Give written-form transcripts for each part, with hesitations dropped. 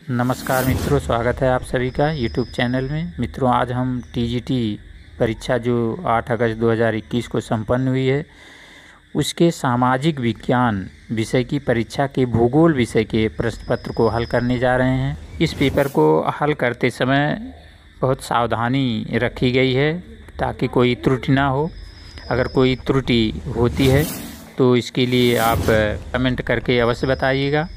नमस्कार मित्रों, स्वागत है आप सभी का यूट्यूब चैनल में। मित्रों, आज हम टीजीटी परीक्षा जो 8 अगस्त 2021 को संपन्न हुई है, उसके सामाजिक विज्ञान विषय की परीक्षा के भूगोल विषय के प्रश्न पत्र को हल करने जा रहे हैं। इस पेपर को हल करते समय बहुत सावधानी रखी गई है ताकि कोई त्रुटि ना हो। अगर कोई त्रुटि होती है तो इसके लिए आप कमेंट करके अवश्य बताइएगा।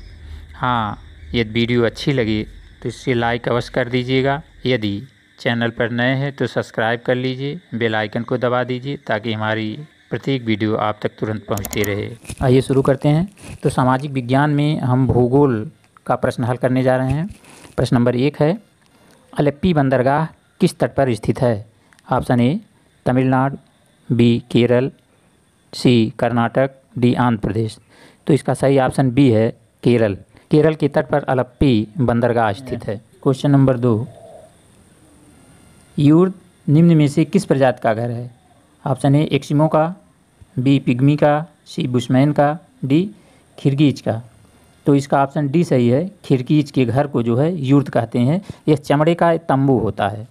हाँ, यदि वीडियो अच्छी लगी तो इसे लाइक अवश्य कर दीजिएगा। यदि चैनल पर नए हैं तो सब्सक्राइब कर लीजिए, बेल आइकन को दबा दीजिए ताकि हमारी प्रत्येक वीडियो आप तक तुरंत पहुंचती रहे। आइए शुरू करते हैं। तो सामाजिक विज्ञान में हम भूगोल का प्रश्न हल करने जा रहे हैं। प्रश्न नंबर 1 है, अलेप्पी बंदरगाह किस तट पर स्थित है? Option A Tamil Nadu, B Kerala, C Karnataka, D Andhra Pradesh. तो इसका सही ऑप्शन बी है केरल। केरल के तट पर अलेप्पी बंदरगाह स्थित है। क्वेश्चन नंबर 2, यूर्द निम्न में से किस प्रजाति का घर है? ऑप्शन ए एक्सिमो का, बी पिग्मी का, सी बुशमैन का, डी खिरगीज का। तो इसका ऑप्शन डी सही है। खिरगीज के घर को जो है यूर्द कहते हैं। यह चमड़े का तंबू होता है।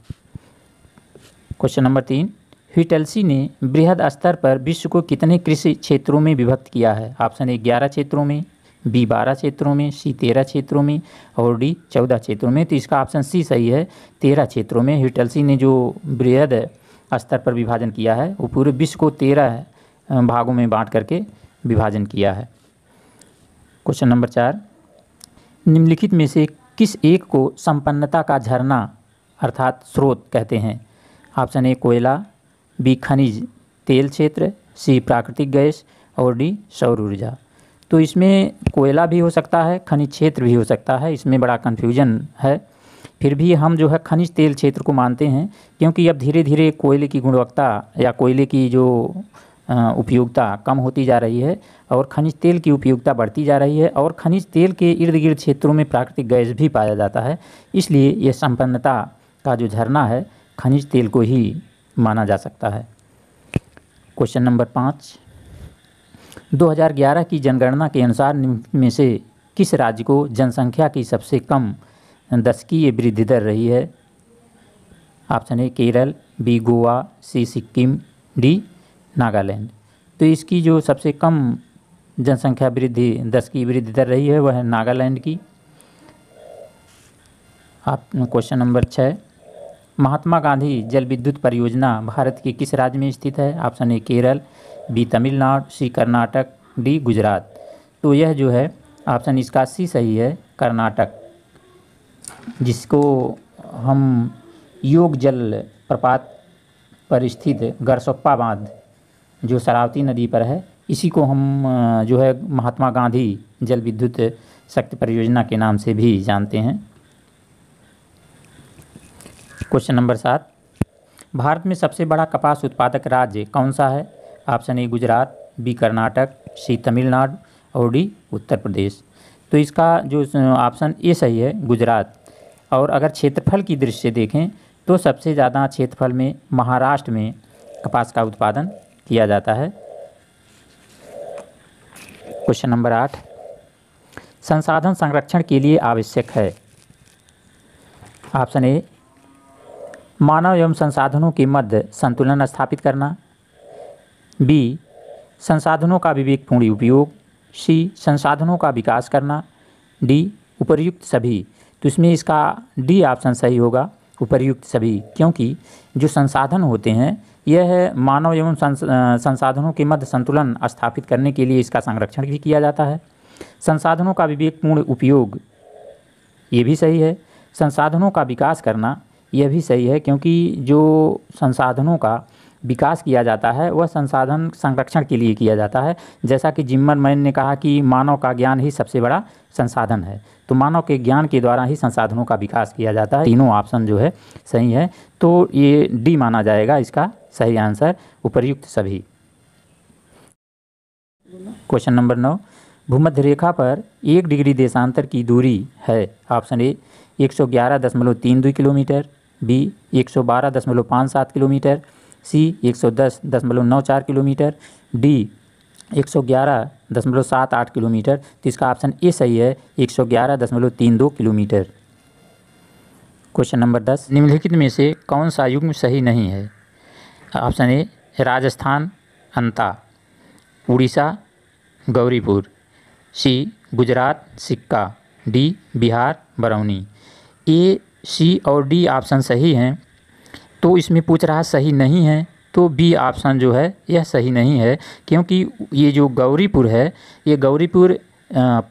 क्वेश्चन नंबर 3, ह्युटेल्सी ने बृहद स्तर पर विश्व को कितने कृषि क्षेत्रों में विभक्त किया है? ऑप्शन ए 11 क्षेत्रों में, बी 12 क्षेत्रों में, सी 13 क्षेत्रों में और डी 14 क्षेत्रों में। तो इसका ऑप्शन सी सही है, 13 क्षेत्रों में। ह्युटेल्सी ने जो बृहद स्तर पर विभाजन किया है वो पूरे विश्व को 13 भागों में बांट करके विभाजन किया है। क्वेश्चन नंबर 4, निम्नलिखित में से किस एक को संपन्नता का झरना अर्थात स्रोत कहते हैं? ऑप्शन ए कोयला, बी खनिज तेल क्षेत्र, सी प्राकृतिक गैस और डी सौर ऊर्जा। तो इसमें कोयला भी हो सकता है, खनिज क्षेत्र भी हो सकता है, इसमें बड़ा कन्फ्यूजन है। फिर भी हम जो है खनिज तेल क्षेत्र को मानते हैं, क्योंकि अब धीरे धीरे कोयले की गुणवत्ता या कोयले की जो उपयोगिता कम होती जा रही है और खनिज तेल की उपयोगिता बढ़ती जा रही है और खनिज तेल के इर्द गिर्द क्षेत्रों में प्राकृतिक गैस भी पाया जाता है। इसलिए यह संपन्नता का जो झरना है खनिज तेल को ही माना जा सकता है। क्वेश्चन नंबर 5, 2011 की जनगणना के अनुसार निम्न में से किस राज्य को जनसंख्या की सबसे कम दशकीय वृद्धि दर रही है? Option A Kerala, B Goa, C Sikkim, D Nagaland. तो इसकी जो सबसे कम जनसंख्या वृद्धि दशकीय वृद्धि दर रही है वह है नागालैंड की। आप क्वेश्चन नंबर 6, महात्मा गांधी जल विद्युत परियोजना भारत के किस राज्य में स्थित है? Option A Kerala, B Tamil Nadu, C Karnataka, D Gujarat. तो यह जो है ऑप्शन इसका सी सही है, कर्नाटक, जिसको हम योग जल प्रपात पर स्थित गरसोप्पा बांध जो शरावती नदी पर है, इसी को हम जो है महात्मा गांधी जल विद्युत शक्ति परियोजना के नाम से भी जानते हैं। क्वेश्चन नंबर 7, भारत में सबसे बड़ा कपास उत्पादक राज्य कौन सा है? Option A Gujarat, B Karnataka, C Tamil Nadu और डी उत्तर प्रदेश। तो इसका जो ऑप्शन ए सही है, गुजरात। और अगर क्षेत्रफल की दृष्टि से देखें तो सबसे ज़्यादा क्षेत्रफल में महाराष्ट्र में कपास का उत्पादन किया जाता है। क्वेश्चन नंबर 8, संसाधन संरक्षण के लिए आवश्यक है। ऑप्शन ए मानव एवं संसाधनों के मध्य संतुलन स्थापित करना, बी संसाधनों का विवेकपूर्ण उपयोग, सी संसाधनों का विकास करना, डी उपर्युक्त सभी। तो इसमें इसका डी ऑप्शन सही होगा, उपर्युक्त सभी, क्योंकि जो संसाधन होते हैं यह मानव एवं संसाधनों के मध्य संतुलन स्थापित करने के लिए इसका संरक्षण भी किया जाता है। संसाधनों का विवेकपूर्ण उपयोग ये भी सही है। संसाधनों का विकास करना यह भी सही है, क्योंकि जो संसाधनों का विकास किया जाता है वह संसाधन संरक्षण के लिए किया जाता है। जैसा कि जिम्मरमैन ने कहा कि मानव का ज्ञान ही सबसे बड़ा संसाधन है, तो मानव के ज्ञान के द्वारा ही संसाधनों का विकास किया जाता है। तीनों ऑप्शन जो है सही है, तो ये डी माना जाएगा इसका सही आंसर, उपर्युक्त सभी। क्वेश्चन नंबर 9, भूमध्य रेखा पर 1 डिग्री देशांतर की दूरी है। Option A 111.32 kilometre, B 112.57 kilometre, C 110.94 kilometre, D 111.78 kilometre. तो इसका ऑप्शन ए सही है, 111.32 किलोमीटर। क्वेश्चन नंबर 10, निम्नलिखित में से कौन सा युग्म सही नहीं है? ऑप्शन ए राजस्थान अंता, उड़ीसा गौरीपुर, सी गुजरात सिक्का, डी बिहार बरौनी। ए, सी और डी ऑप्शन सही हैं, तो इसमें पूछ रहा सही नहीं है, तो बी ऑप्शन जो है यह सही नहीं है, क्योंकि ये जो गौरीपुर है, ये गौरीपुर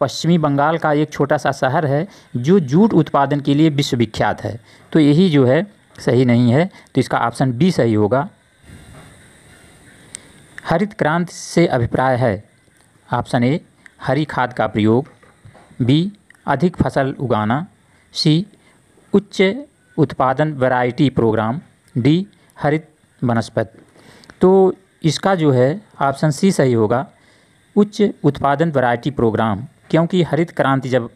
पश्चिमी बंगाल का एक छोटा सा शहर है जो जूट उत्पादन के लिए विश्वविख्यात है। तो यही जो है सही नहीं है, तो इसका ऑप्शन बी सही होगा। हरित क्रांति से अभिप्राय है? ऑप्शन ए हरी खाद का प्रयोग, बी अधिक फसल उगाना, सी उच्च उत्पादन वैरायटी प्रोग्राम, डी हरित वनस्पति। तो इसका जो है ऑप्शन सी सही होगा, उच्च उत्पादन वैरायटी प्रोग्राम, क्योंकि हरित क्रांति जब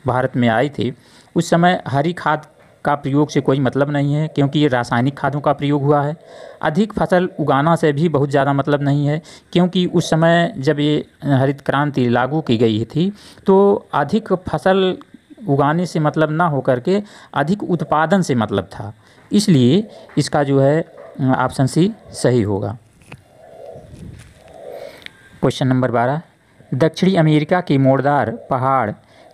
भारत में आई थी उस समय हरी खाद का प्रयोग से कोई मतलब नहीं है, क्योंकि ये रासायनिक खादों का प्रयोग हुआ है। अधिक फसल उगाना से भी बहुत ज़्यादा मतलब नहीं है, क्योंकि उस समय जब ये हरित क्रांति लागू की गई थी तो अधिक फसल उगाने से मतलब ना होकर के अधिक उत्पादन से मतलब था। इसलिए इसका जो है ऑप्शन सी सही होगा। क्वेश्चन नंबर 12, दक्षिणी अमेरिका के मोड़दार पहाड़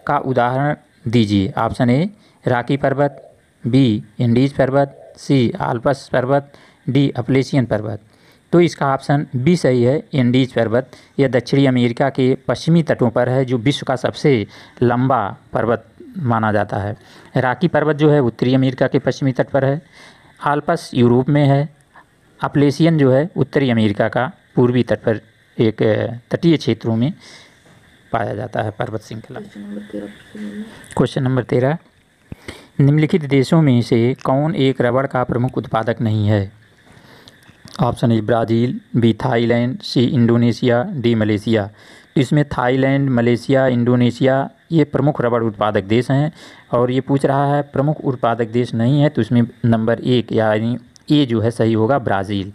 का उदाहरण दीजिए। ऑप्शन ए रॉकी पर्वत, बी इंडीज पर्वत, सी आल्प्स पर्वत, डी अपलेशियन पर्वत। तो इसका ऑप्शन बी सही है, इंडीज पर्वत। यह दक्षिणी अमेरिका के पश्चिमी तटों पर है, जो विश्व का सबसे लंबा पर्वत माना जाता है। रॉकी पर्वत जो है उत्तरी अमेरिका के पश्चिमी तट पर है, आल्प्स यूरोप में है, अपलेशियन जो है उत्तरी अमेरिका का पूर्वी तट पर एक तटीय क्षेत्रों में पाया जाता है पर्वत श्रृंखला। क्वेश्चन नंबर 13, निम्नलिखित देशों में से कौन एक रबड़ का प्रमुख उत्पादक नहीं है? Option A Brazil, B Thailand, C Indonesia, D Malaysia. तो इसमें थाईलैंड, मलेशिया, इंडोनेशिया ये प्रमुख रबड़ उत्पादक देश हैं, और ये पूछ रहा है प्रमुख उत्पादक देश नहीं है, तो इसमें नंबर 1 यानी ए जो है सही होगा, ब्राज़ील।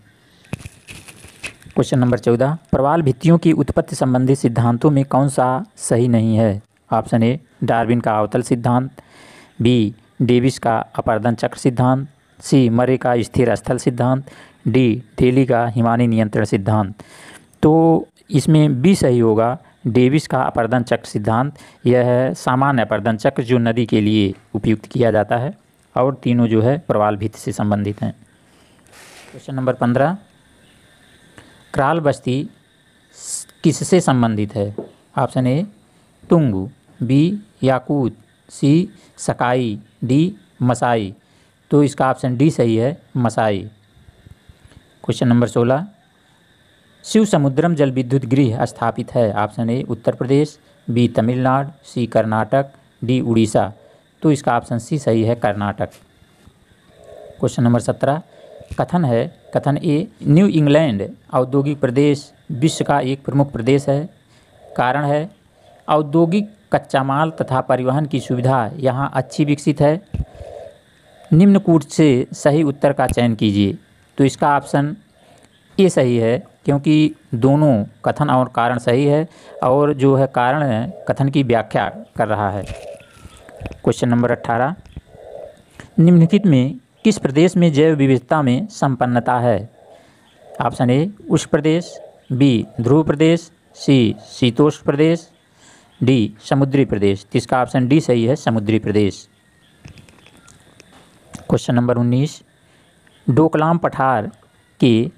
क्वेश्चन नंबर 14, प्रवाल भित्तियों की उत्पत्ति संबंधी सिद्धांतों में कौन सा सही नहीं है? ऑप्शन ए डार्विन का अवतल सिद्धांत, बी डेविस का अपर्दन चक्र सिद्धांत, सी मरे का स्थिर स्थल सिद्धांत, डी डेली का हिमानी नियंत्रण सिद्धांत। तो इसमें बी सही होगा, डेविस का अपर्दन चक्र सिद्धांत। यह है सामान्य अपर्दन चक्र जो नदी के लिए उपयुक्त किया जाता है, और तीनों जो है प्रवाल भित्ति से संबंधित हैं। क्वेश्चन नंबर 15, क्राल बस्ती किससे संबंधित है? ऑप्शन ए टुंगू, बी याकूत, सी सकाई, डी मसाई। तो इसका ऑप्शन डी सही है, Masai. Question number 16, Shiva Samudram जल विद्युत गृह स्थापित है? Option A Uttar Pradesh, B Tamil Nadu, C Karnataka, D Orissa. तो इसका ऑप्शन सी सही है, कर्नाटक। क्वेश्चन नंबर 17, कथन ए न्यू इंग्लैंड औद्योगिक प्रदेश विश्व का एक प्रमुख प्रदेश है। कारण है औद्योगिक कच्चा माल तथा परिवहन की सुविधा यहाँ अच्छी विकसित है। निम्न कूट से सही उत्तर का चयन कीजिए। तो इसका ऑप्शन ए सही है, क्योंकि दोनों कथन और कारण सही है, और जो है कारण है कथन की व्याख्या कर रहा है। क्वेश्चन नंबर 18, निम्नलिखित में किस प्रदेश में जैव विविधता में संपन्नता है? ऑप्शन ए उष्ण प्रदेश, बी ध्रुव प्रदेश, सी शीतोष्ण प्रदेश, डी समुद्री प्रदेश। इसका ऑप्शन डी सही है, समुद्री प्रदेश। क्वेश्चन नंबर 19, डोकलाम पठार के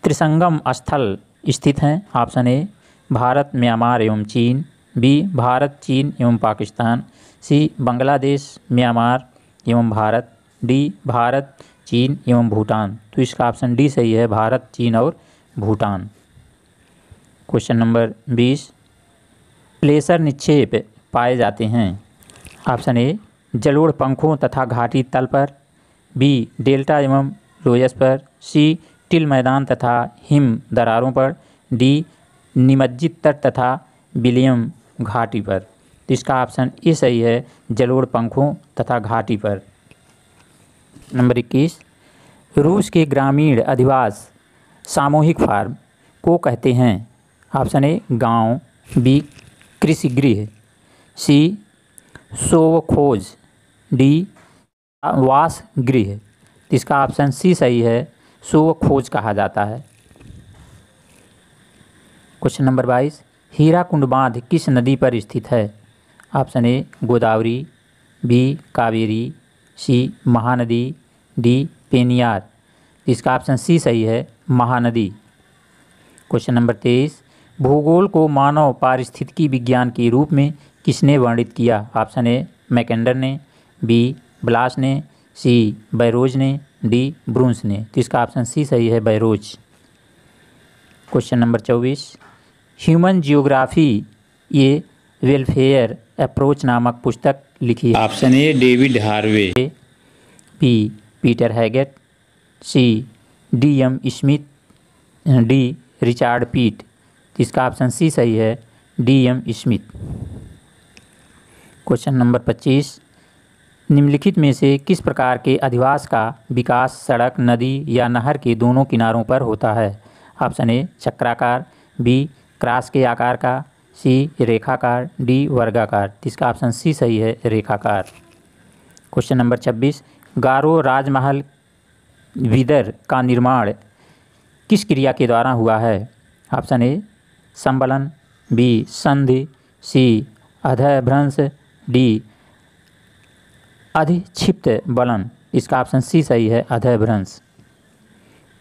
त्रिसंगम स्थल स्थित हैं? ऑप्शन ए भारत, म्यांमार एवं चीन, बी भारत, चीन एवं पाकिस्तान, सी बांग्लादेश, म्यांमार एवं भारत, डी भारत, चीन एवं भूटान। तो इसका ऑप्शन डी सही है, भारत, चीन और भूटान। क्वेश्चन नंबर 20, प्लेसर निक्षेप पाए जाते हैं? ऑप्शन ए जलोढ़ पंखों तथा घाटी तल पर, बी डेल्टा एवं लोयस पर, सी टिल मैदान तथा हिम दरारों पर, डी निमज्जित तट तथा विलियम घाटी पर। तो इसका ऑप्शन ए सही है, जलोढ़ पंखों तथा घाटी पर। नंबर 21, रूस के ग्रामीण अधिवास सामूहिक फार्म को कहते हैं? ऑप्शन ए गांव, बी कृषि गृह, सी सोवखोज, डी वास गृह, तो इसका ऑप्शन सी सही है, शोव खोज कहा जाता है। क्वेश्चन नंबर 22, हीराकुंड बांध किस नदी पर स्थित है? Option A Godavari, B Kaveri, C Mahanadi, D Penniyar, तो इसका ऑप्शन सी सही है, महानदी। क्वेश्चन नंबर 23, भूगोल को मानव पारिस्थितिकी विज्ञान के रूप में किसने वर्णित किया? ऑप्शन ए मैकेंडर ने, बी ब्लास ने, सी बैरोज ने, डी ब्रूंस ने, तो इसका ऑप्शन सी सही है, Barrows. Question number 24, human geography ये वेलफेयर अप्रोच नामक पुस्तक लिखी है? Option A David Harvey, B Peter Haggett, C D M. Smith, D Richard Peet, तो इसका ऑप्शन सी सही है, डी.एम. स्मिथ। क्वेश्चन नंबर 25, निम्नलिखित में से किस प्रकार के अधिवास का विकास सड़क, नदी या नहर के दोनों किनारों पर होता है? ऑप्शन ए चक्राकार, बी क्रॉस के आकार का, सी रेखाकार, डी वर्गाकार, तो इसका ऑप्शन सी सही है, रेखाकार। क्वेश्चन नंबर 26, गारो राजमहल विदर का निर्माण किस क्रिया के द्वारा हुआ है? ऑप्शन ए संबलन, बी संधि, सी अधभ्रंश, डी अधिक्षिप्त बलन, इसका ऑप्शन सी सही है, अधभ्रंश।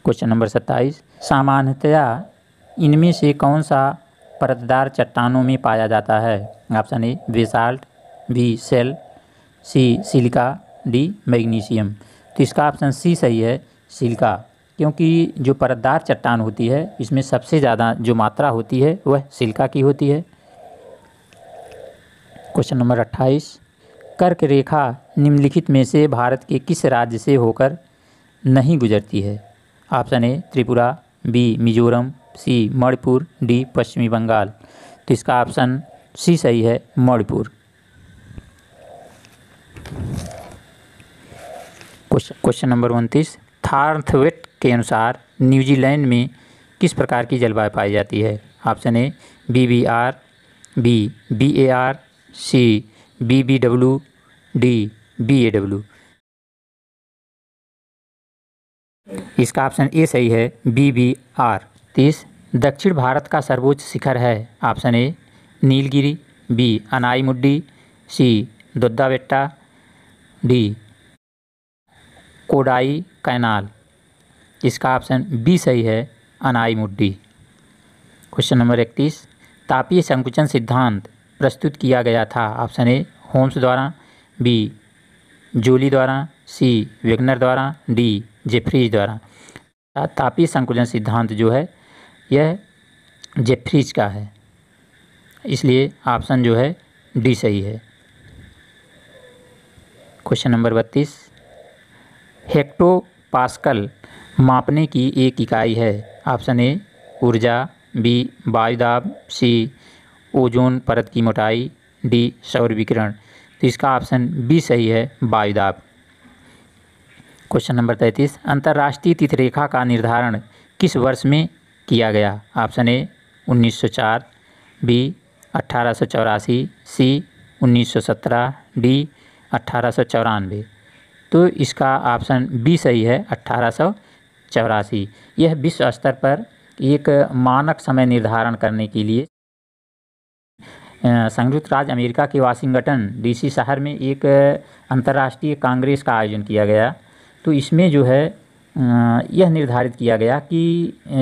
क्वेश्चन नंबर 27, सामान्यतया इनमें से कौन सा परतदार चट्टानों में पाया जाता है? Option A basalt, B shale, C silica, D magnesium, तो इसका ऑप्शन सी सही है, सिलिका, क्योंकि जो परतदार चट्टान होती है इसमें सबसे ज़्यादा जो मात्रा होती है वह सिलिका की होती है। क्वेश्चन नंबर 28, कर्क रेखा निम्नलिखित में से भारत के किस राज्य से होकर नहीं गुजरती है? Option A Tripura, B Mizoram, C Manipur, D पश्चिमी बंगाल, तो इसका ऑप्शन सी सही है, मणिपुर। क्वेश्चन नंबर 29, थॉर्नथवेट के अनुसार न्यूजीलैंड में किस प्रकार की जलवायु पाई जाती है? Option A BBR, B BAR, C BBW, D BAW, इसका ऑप्शन ए सही है, BBR। 30, दक्षिण भारत का सर्वोच्च शिखर है? Option A Nilgiri, B Anamudi, C Doddabetta, D Kodaikanal, इसका ऑप्शन बी सही है, अनाईमुड्डी। क्वेश्चन नंबर 31, तापीय संकुचन सिद्धांत प्रस्तुत किया गया था? ऑप्शन ए होम्स द्वारा, बी जोली द्वारा, सी वेगनर द्वारा, डी जेफ्रीज द्वारा। तापीय संकुचन सिद्धांत जो है यह जेफ्रीज का है, इसलिए ऑप्शन जो है डी सही है। क्वेश्चन नंबर 32, हेक्टोपास्कल मापने की एक इकाई है? ऑप्शन ए ऊर्जा, बी वायुदाब, सी ओजोन परत की मोटाई, डी सौर विकिरण, तो इसका ऑप्शन बी सही है, वायुदाब। क्वेश्चन नंबर 33, अंतर्राष्ट्रीय तिथिरेखा का निर्धारण किस वर्ष में किया गया? Option A 1904, B 1884, C 1917, D 1894, तो इसका ऑप्शन बी सही है, 1884। यह विश्व स्तर पर एक मानक समय निर्धारण करने के लिए संयुक्त राज्य अमेरिका के वाशिंगटन DC शहर में एक अंतर्राष्ट्रीय कांग्रेस का आयोजन किया गया। तो इसमें जो है यह निर्धारित किया गया कि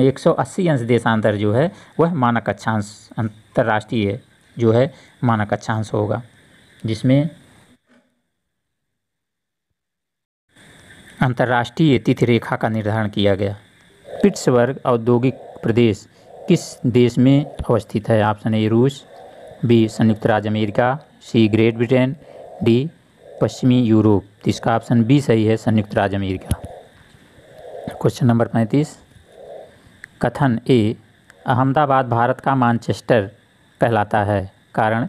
180 अंश देशांतर जो है वह मानक अक्षांश अंतर्राष्ट्रीय जो है मानक अक्षांश होगा, जिसमें अंतर्राष्ट्रीय तिथि रेखा का निर्धारण किया गया। पिट्सबर्ग औद्योगिक प्रदेश किस देश में अवस्थित है? ऑप्शन ए रूस, बी संयुक्त राज्य अमेरिका, सी ग्रेट ब्रिटेन, डी पश्चिमी यूरोप, तो इसका ऑप्शन बी सही है, संयुक्त राज्य अमेरिका। क्वेश्चन नंबर 35, कथन ए अहमदाबाद भारत का मैनचेस्टर कहलाता है, कारण?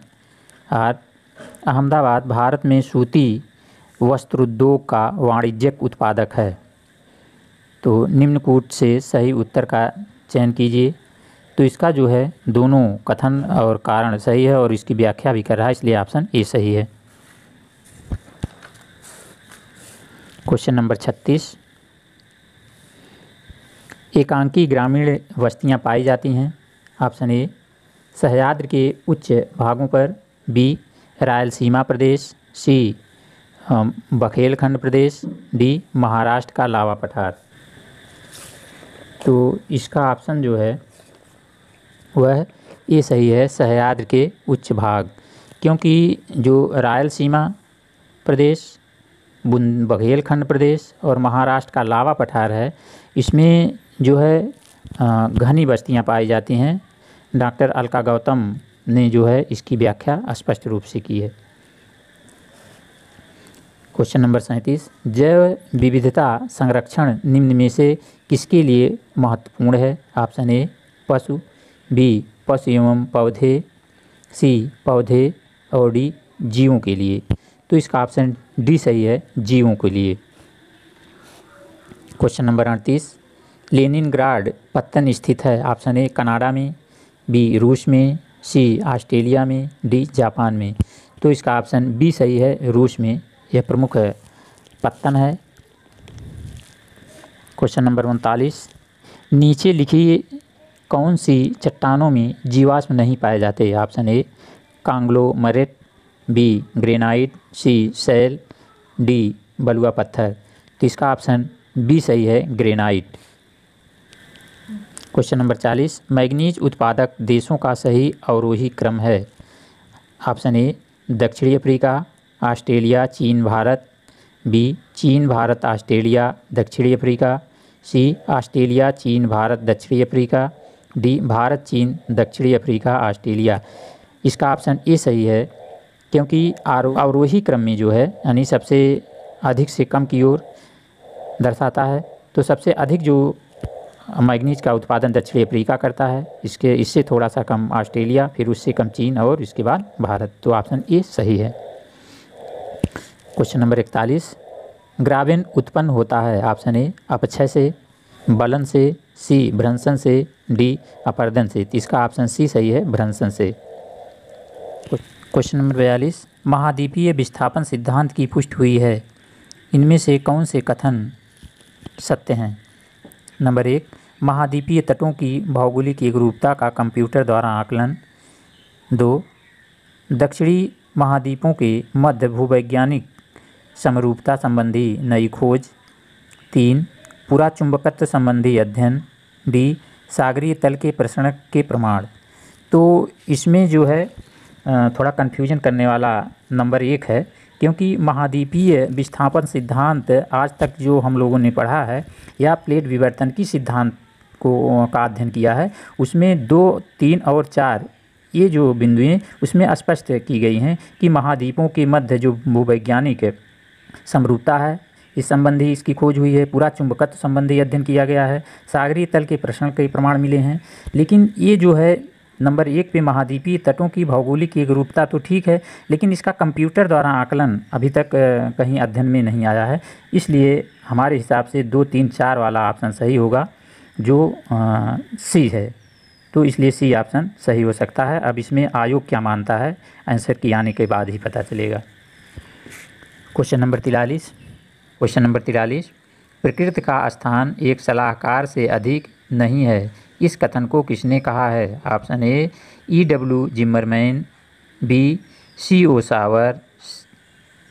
आर अहमदाबाद भारत में सूती वस्त्रोद्योग का वाणिज्यिक उत्पादक है। तो निम्नकूट से सही उत्तर का चयन कीजिए। तो इसका जो है दोनों कथन और कारण सही है और इसकी व्याख्या भी कर रहा है, इसलिए ऑप्शन ए सही है। क्वेश्चन नंबर 36, एकांकी ग्रामीण बस्तियां पाई जाती हैं। ऑप्शन ए सह्याद्री के उच्च भागों पर, बी रायलसीमा प्रदेश, सी बघेलखंड प्रदेश, डी महाराष्ट्र का लावा पठार। तो इसका ऑप्शन जो है वह ये सही है, सह्याद्री के उच्च भाग, क्योंकि जो रायलसीमा प्रदेश, बघेलखंड प्रदेश और महाराष्ट्र का लावा पठार है, इसमें जो है घनी बस्तियां पाई जाती हैं। डॉक्टर अलका गौतम ने जो है इसकी व्याख्या स्पष्ट रूप से की है। क्वेश्चन नंबर 37, जैव विविधता संरक्षण निम्न में से किसके लिए महत्वपूर्ण है। ऑप्शन ए पशु, बी पशु एवं पौधे, सी पौधे और डी जीवों के लिए। तो इसका ऑप्शन डी सही है, जीवों के लिए। क्वेश्चन नंबर 38, लेनिनग्राड पत्तन स्थित है। ऑप्शन ए कनाडा में, बी रूस में, सी ऑस्ट्रेलिया में, डी जापान में। तो इसका ऑप्शन बी सही है, रूस में यह प्रमुख पत्तन है। क्वेश्चन नंबर 39, नीचे लिखी कौन सी चट्टानों में जीवाश्म नहीं पाए जाते। Option A conglomerate, B granite, C शैल, डी बलुआ पत्थर। तो इसका ऑप्शन बी सही है, ग्रेनाइट। क्वेश्चन नंबर 40, मैग्नीज उत्पादक देशों का सही अवरोही क्रम है। ऑप्शन ए दक्षिणी अफ्रीका, ऑस्ट्रेलिया, चीन, भारत, बी चीन, भारत, ऑस्ट्रेलिया, दक्षिणी अफ्रीका, सी ऑस्ट्रेलिया, चीन, भारत, दक्षिणी अफ्रीका, डी भारत, चीन, दक्षिणी अफ्रीका, ऑस्ट्रेलिया। इसका ऑप्शन ए सही है, क्योंकि अवरोही क्रम में जो है यानी सबसे अधिक से कम की ओर दर्शाता है। तो सबसे अधिक जो मैग्नीज का उत्पादन दक्षिणी अफ्रीका करता है, इससे थोड़ा सा कम ऑस्ट्रेलिया, फिर उससे कम चीन और इसके बाद भारत। तो ऑप्शन ए सही है। क्वेश्चन नंबर 41, ग्रावेन उत्पन्न होता है। ऑप्शन ए अपक्षय से, बलन से, सी भ्रंशन से, डी अपर्दन से। तो इसका ऑप्शन सी सही है, भ्रंशन से। क्वेश्चन नंबर 42, महाद्वीपीय विस्थापन सिद्धांत की पुष्टि हुई है। इनमें से कौन से कथन सत्य हैं। नंबर 1, महाद्वीपीय तटों की भौगोलिक एकरूपता का कंप्यूटर द्वारा आकलन। 2, दक्षिणी महाद्वीपों के मध्य भूवैज्ञानिक समरूपता संबंधी नई खोज। 3, पुराचुंबकत्व संबंधी अध्ययन। डी सागरीय तल के प्रसरण के प्रमाण। तो इसमें जो है थोड़ा कन्फ्यूजन करने वाला नंबर 1 है, क्योंकि महाद्वीपीय विस्थापन सिद्धांत आज तक जो हम लोगों ने पढ़ा है या प्लेट विवर्तन की सिद्धांत का अध्ययन किया है, उसमें 2, 3 और 4 ये जो बिंदुएं उसमें स्पष्ट की गई हैं कि महाद्वीपों के मध्य जो भूवैज्ञानिक समरूपता है इस संबंधी इसकी खोज हुई है, पूरा चुंबकत्व संबंधी अध्ययन किया गया है, सागरीय तल के प्रसरण के प्रमाण मिले हैं। लेकिन ये जो है नंबर 1 पे महाद्वीपीय तटों की भौगोलिक एकरूपता तो ठीक है, लेकिन इसका कंप्यूटर द्वारा आकलन अभी तक कहीं अध्ययन में नहीं आया है। इसलिए हमारे हिसाब से 2, 3, 4 वाला ऑप्शन सही होगा, जो सी है। तो इसलिए सी ऑप्शन सही हो सकता है। अब इसमें आयोग क्या मानता है, आंसर की आने के बाद ही पता चलेगा। क्वेश्चन नंबर 43, प्रकृति का स्थान एक सलाहकार से अधिक नहीं है, इस कथन को किसने कहा है। Option A E.W. Zimmerman, B C.O. Sauer,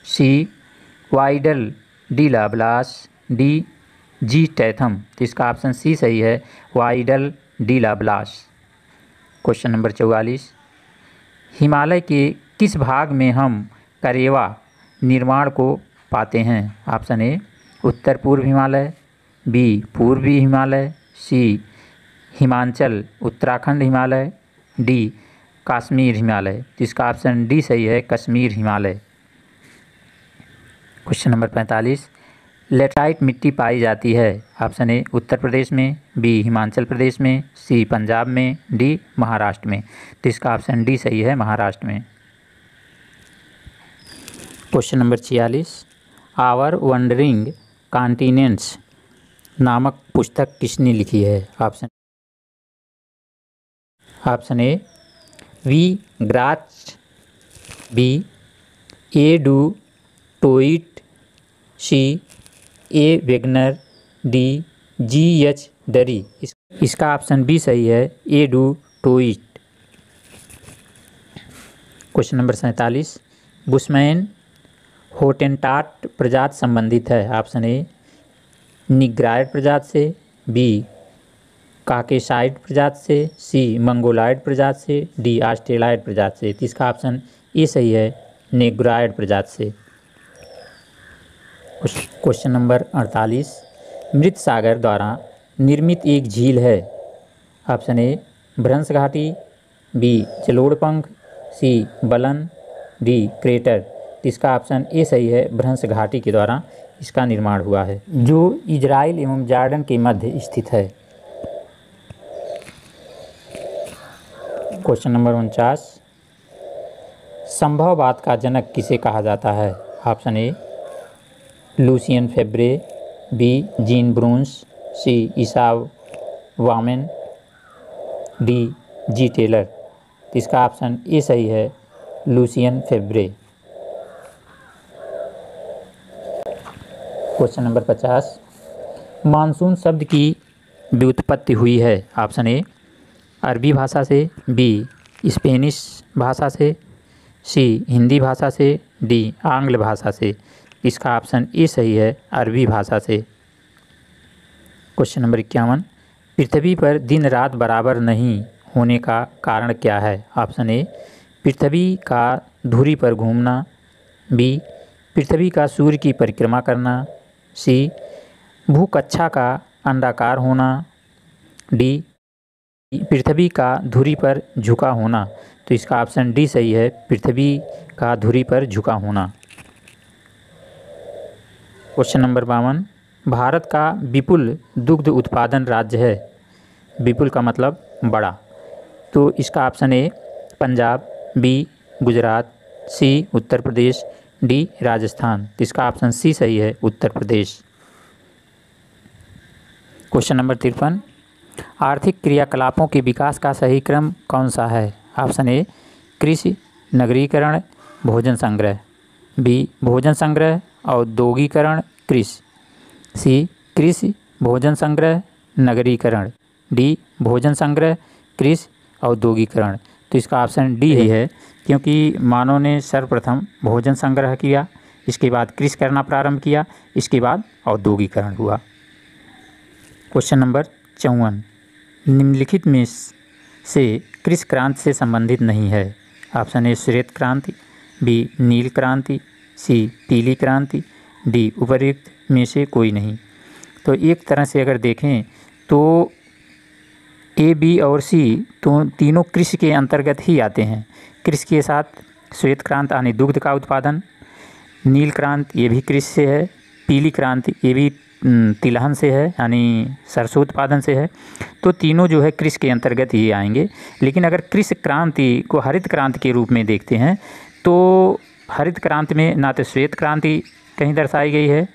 C Vidal de Lablache, D G Tatham. तो इसका ऑप्शन सी सही है, Vidal de Lablache. Question number 44, Himalaya के किस भाग में हम करेवा निर्माण को पाते हैं। ऑप्शन ए उत्तर पूर्व हिमालय, बी पूर्वी हिमालय, सी हिमाचल उत्तराखंड हिमालय, डी कश्मीर हिमालय। तो इसका ऑप्शन डी सही है, Kashmir Himalaya. Question number 45, laterite मिट्टी पाई जाती है। ऑप्शन ए उत्तर प्रदेश में, बी हिमाचल प्रदेश में, सी पंजाब में, डी महाराष्ट्र में। तो इसका ऑप्शन डी सही है, महाराष्ट्र में। Question number 46, our wandering continents नामक पुस्तक किसने लिखी है। Option A V Grach, B A Du Toit, C A Wegener, D G H Dury. इसका ऑप्शन बी सही है, A Du Toit. Question number 47, Bushman Hottentot प्रजाति संबंधित है। ऑप्शन ए निग्रायड प्रजाति से, बी काकेसाइड प्रजाति से, सी मंगोलायड प्रजाति से, डी ऑस्ट्रेलाइड प्रजाति से। तो इसका ऑप्शन ए सही है, नेग्रायड प्रजाति से। क्वेश्चन नंबर 48, मृत सागर द्वारा निर्मित एक झील है। ऑप्शन ए भ्रंश घाटी, बी जलोढ़, सी बलन, डी क्रेटर। तो इसका ऑप्शन ए सही है, भ्रंश घाटी के द्वारा इसका निर्माण हुआ है, जो इजराइल एवं जॉर्डन के मध्य स्थित है। क्वेश्चन नंबर 49, संभववाद का जनक किसे कहा जाता है। Option A Lucien Febvre, B Jean Brunhes, C Isaiah Bowman, D G Taylor. तो इसका ऑप्शन ए सही है, Lucien Febvre. Question number 50, monsoon शब्द की व्युत्पत्ति हुई है। ऑप्शन ए अरबी भाषा से, बी स्पेनिश भाषा से, सी हिंदी भाषा से, डी आंग्ल भाषा से। इसका ऑप्शन ए सही है, अरबी भाषा से। क्वेश्चन नंबर 51, पृथ्वी पर दिन रात बराबर नहीं होने का कारण क्या है। ऑप्शन ए पृथ्वी का धुरी पर घूमना, बी पृथ्वी का सूर्य की परिक्रमा करना, सी भूकक्षा का अंडाकार होना, डी पृथ्वी का धुरी पर झुका होना। तो इसका ऑप्शन डी सही है, पृथ्वी का धुरी पर झुका होना। क्वेश्चन नंबर 52, भारत का विपुल दुग्ध उत्पादन राज्य है। विपुल का मतलब बड़ा। तो इसका option A Punjab, B Gujarat, C Uttar Pradesh, D Rajasthan. तो इसका ऑप्शन सी सही है, उत्तर प्रदेश। क्वेश्चन नंबर 53, आर्थिक क्रियाकलापों के विकास का सही क्रम कौन सा है। ऑप्शन ए कृषि, नगरीकरण, भोजन संग्रह, बी भोजन संग्रह, औद्योगिकरण, कृषि, सी कृषि, भोजन संग्रह, नगरीकरण, डी भोजन संग्रह, कृषि, औद्योगिकरण। तो इसका ऑप्शन डी ही है, क्योंकि मानव ने सर्वप्रथम भोजन संग्रह किया, इसके बाद कृषि करना प्रारंभ किया, इसके बाद औद्योगिकरण हुआ। क्वेश्चन नंबर 54, निम्नलिखित में से कृषि क्रांति से संबंधित नहीं है। ऑप्शन ए श्वेत क्रांति, बी नील क्रांति, सी पीली क्रांति, डी उपर्युक्त में से कोई नहीं। तो एक तरह से अगर देखें तो ए, बी और सी तो तीनों कृषि के अंतर्गत ही आते हैं। कृषि के साथ श्वेत क्रांति यानी दुग्ध का उत्पादन, नील क्रांति ये भी कृषि से है, पीली क्रांति ये भी तिलहन से है यानी सरसों उत्पादन से है। तो तीनों जो है कृषि के अंतर्गत ही आएंगे। लेकिन अगर कृषि क्रांति को हरित क्रांति के रूप में देखते हैं तो हरित क्रांति में ना तो श्वेत क्रांति कहीं दर्शाई गई है,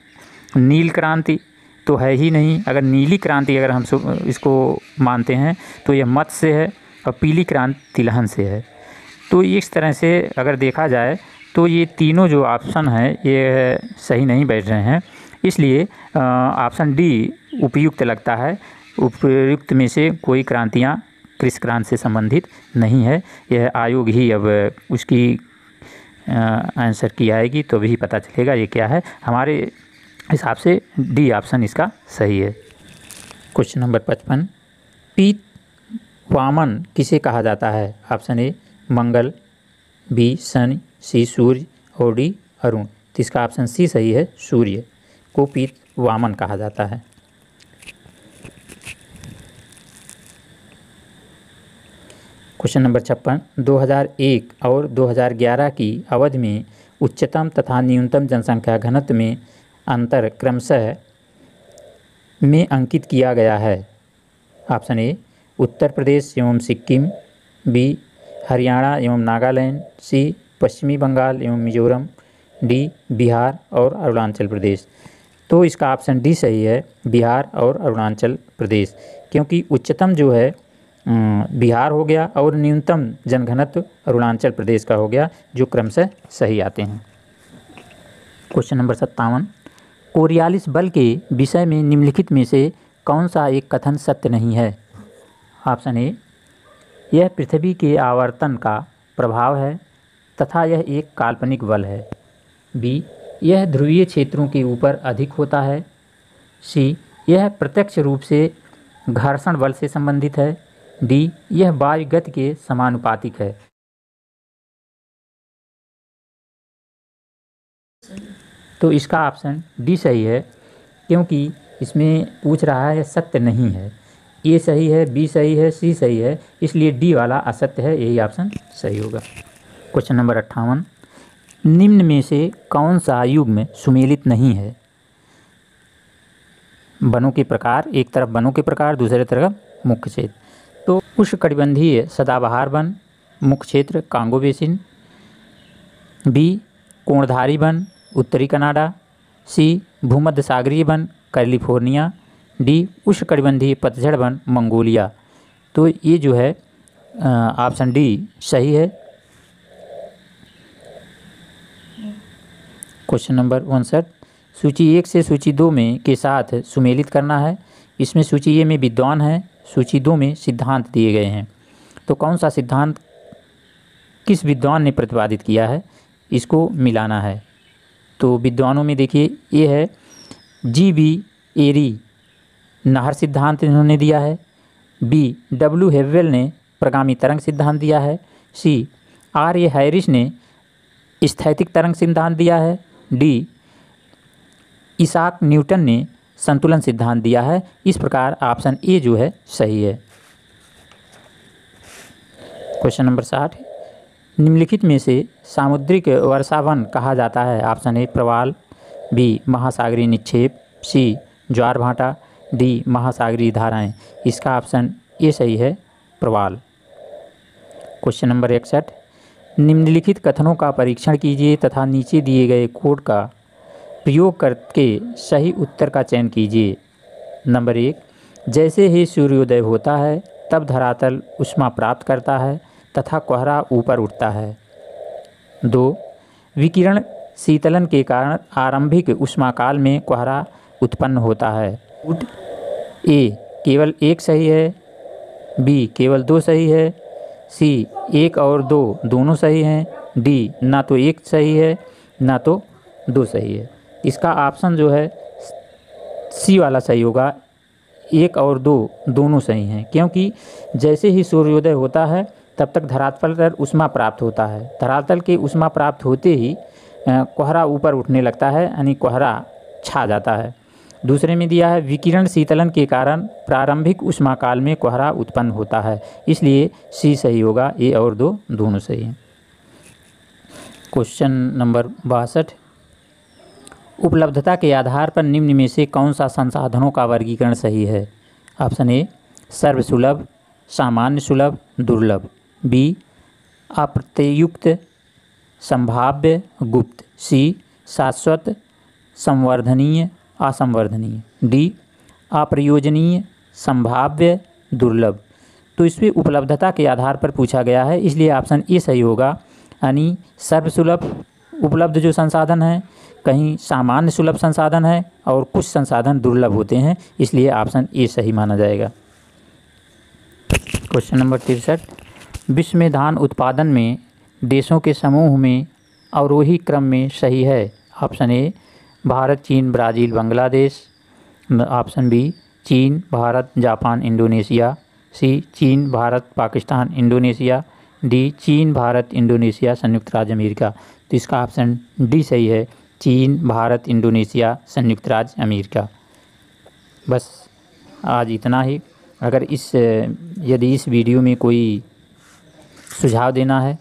नील क्रांति तो है ही नहीं। अगर नीली क्रांति अगर हम इसको मानते हैं तो यह मत्स्य से है, और पीली क्रांति तिलहन से है। तो इस तरह से अगर देखा जाए तो ये तीनों जो ऑप्शन हैं ये सही नहीं बैठ रहे हैं। इसलिए ऑप्शन डी उपयुक्त लगता है। उपयुक्त में से कोई क्रांतियाँ कृषि क्रांति से संबंधित नहीं है। यह आयोग ही अब उसकी आंसर की आएगी तो भी पता चलेगा ये क्या है। हमारे हिसाब से डी ऑप्शन इसका सही है। क्वेश्चन नंबर 55, पीत वामन किसे कहा जाता है। Option A Mangal, B Shani, C Surya और डी अरुण। तो इसका ऑप्शन सी सही है, सूर्य को पीत वामन कहा जाता है। क्वेश्चन नंबर 56, 2001 और 2011 की अवधि में उच्चतम तथा न्यूनतम जनसंख्या घनत्व में अंतर क्रमशः में अंकित किया गया है। ऑप्शन ए उत्तर प्रदेश एवं सिक्किम, बी हरियाणा एवं नागालैंड, सी पश्चिमी बंगाल एवं मिजोरम, डी बिहार और अरुणाचल प्रदेश। तो इसका ऑप्शन डी सही है, बिहार और अरुणाचल प्रदेश, क्योंकि उच्चतम जो है बिहार हो गया और न्यूनतम जनघनत्व अरुणाचल प्रदेश का हो गया, जो क्रमशः सही आते हैं। क्वेश्चन नंबर 57, कोरियालिस बल के विषय में निम्नलिखित में से कौन सा एक कथन सत्य नहीं है? ऑप्शन ए, यह पृथ्वी के आवर्तन का प्रभाव है तथा यह एक काल्पनिक बल है। बी, यह ध्रुवीय क्षेत्रों के ऊपर अधिक होता है। सी, यह प्रत्यक्ष रूप से घर्षण बल से संबंधित है। डी, यह वायु गति के समानुपातिक है। तो इसका ऑप्शन डी सही है, क्योंकि इसमें पूछ रहा है सत्य नहीं है। ए सही है, बी सही है, सी सही है, इसलिए डी वाला असत्य है, यही ऑप्शन सही होगा। क्वेश्चन नंबर 58, निम्न में से कौन सा युग्म सुमेलित नहीं है? वनों के प्रकार, एक तरफ वनों के प्रकार, दूसरे तरफ मुख्य क्षेत्र। तो उष्णकटिबंधीय सदाबहार वन, मुख्य क्षेत्र कांगो बेसिन। बी, कोणधारी वन, उत्तरी कनाडा। सी, भूमध्य सागरीय वन, कैलिफोर्निया। डी, उष्णकटिबंधीय पतझड़ वन, मंगोलिया। तो ये जो है ऑप्शन डी सही है। क्वेश्चन नंबर 59, सूची 1 से सूची 2 में के साथ सुमेलित करना है। इसमें सूची ए में विद्वान है, सूची 2 में सिद्धांत दिए गए हैं। तो कौन सा सिद्धांत किस विद्वान ने प्रतिपादित किया है, इसको मिलाना है। तो विद्वानों में देखिए, ये है जी.बी. एरी, नाहर सिद्धांत इन्होंने दिया है। B, W. हेवेल ने प्रगामी तरंग सिद्धांत दिया है। सी, आर.ए. हैरिस ने स्थैतिक तरंग सिद्धांत दिया है। डी, इसाक न्यूटन ने संतुलन सिद्धांत दिया है। इस प्रकार ऑप्शन ए जो है सही है। क्वेश्चन नंबर 60, निम्नलिखित में से सामुद्रिक वर्षावन कहा जाता है? ऑप्शन ए, प्रवाल। बी, महासागरीय निक्षेप। सी, ज्वार भाटा। डी, महासागरीय धाराएं। इसका ऑप्शन ए सही है, प्रवाल। क्वेश्चन नंबर 61, निम्नलिखित कथनों का परीक्षण कीजिए तथा नीचे दिए गए कोड का प्रयोग करके सही उत्तर का चयन कीजिए। नंबर 1, जैसे ही सूर्योदय होता है तब धरातल ऊष्मा प्राप्त करता है तथा कोहरा ऊपर उठता है। 2, विकिरण शीतलन के कारण आरंभिक ऊष्माकाल में कोहरा उत्पन्न होता है। ए, केवल 1 सही है। बी, केवल 2 सही है। सी, 1 और 2 दोनों सही हैं। डी, ना तो 1 सही है ना तो 2 सही है। इसका ऑप्शन जो है सी वाला सही होगा, 1 और 2 दोनों सही हैं, क्योंकि जैसे ही सूर्योदय होता है तब तक धरातल पर ऊष्मा प्राप्त होता है। धरातल के ऊष्मा प्राप्त होते ही कोहरा ऊपर उठने लगता है, यानी कोहरा छा जाता है। दूसरे में दिया है विकिरण शीतलन के कारण प्रारंभिक ऊष्माकाल में कोहरा उत्पन्न होता है, इसलिए सी सही होगा, ए और 2 दोनों सही हैं। क्वेश्चन नंबर 62, उपलब्धता के आधार पर निम्न में से कौन सा संसाधनों का वर्गीकरण सही है? ऑप्शन ए, सर्वसुलभ, सामान्य सुलभ, दुर्लभ। बी, अप्रत्युक्त, संभाव्य, गुप्त। सी, शाश्वत, संवर्धनीय, असंवर्धनीय। डी, अप्रयोजनीय, संभाव्य, दुर्लभ। तो इसमें उपलब्धता के आधार पर पूछा गया है, इसलिए ऑप्शन ए सही होगा, यानी सर्वसुलभ उपलब्ध जो संसाधन हैं, कहीं सामान्य सुलभ संसाधन है और कुछ संसाधन दुर्लभ होते हैं, इसलिए ऑप्शन ए सही माना जाएगा। क्वेश्चन नंबर 63, विश्व में धान उत्पादन में देशों के समूह में अवरोही क्रम में सही है? ऑप्शन ए, भारत, चीन, ब्राज़ील, बांग्लादेश। ऑप्शन बी, चीन, भारत, जापान, इंडोनेशिया। सी, चीन, भारत, पाकिस्तान, इंडोनेशिया। डी, चीन, भारत, इंडोनेशिया, संयुक्त राज्य अमेरिका। तो इसका ऑप्शन डी सही है, चीन, भारत, इंडोनेशिया, संयुक्त राज्य अमेरिका। बस आज इतना ही। अगर यदि इस वीडियो में कोई सुझाव देना है